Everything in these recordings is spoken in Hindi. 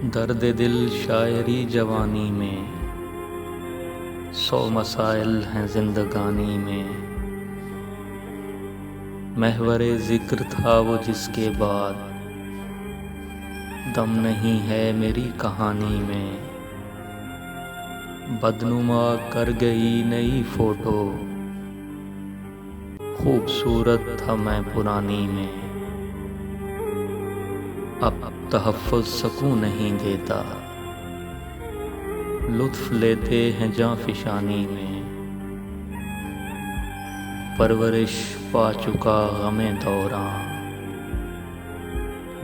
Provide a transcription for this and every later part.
दर्द दिल शायरी जवानी में, 100 मसाइल हैं जिंदगानी में। महवरे ज़िक्र था वो जिसके बाद दम नहीं है मेरी कहानी में। बदनुमा कर गई नई फोटो, खूबसूरत था मैं पुरानी में। अब तहफ़्फ़ुज़ सकून नहीं देता, लुत्फ़ लेते हैं जाँफ़िशानी में। परवरिश पा चुका ग़मे दौरां,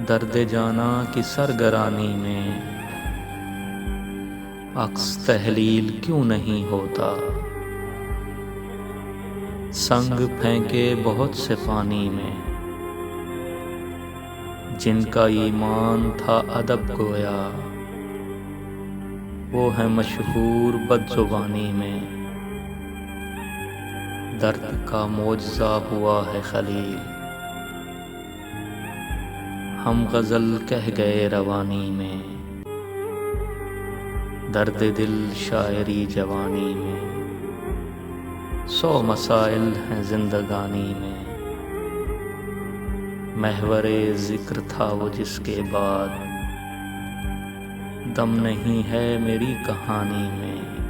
दर्द जाना की सरगरानी में। अक्स तहलील क्यों नहीं होता, संग फेंके बहुत से पानी में। जिनका ईमान था अदब गोया, वो है मशहूर बदज़ुबानी में। दर्द का मोजज़ा हुआ है खलील, हम ग़ज़ल कह गए रवानी में। दर्द दिल शायरी जवानी में, 100 मसाइल हैं जिंदगानी में। महवरे ज़िक्र था वो जिसके बाद दम नहीं है मेरी कहानी में।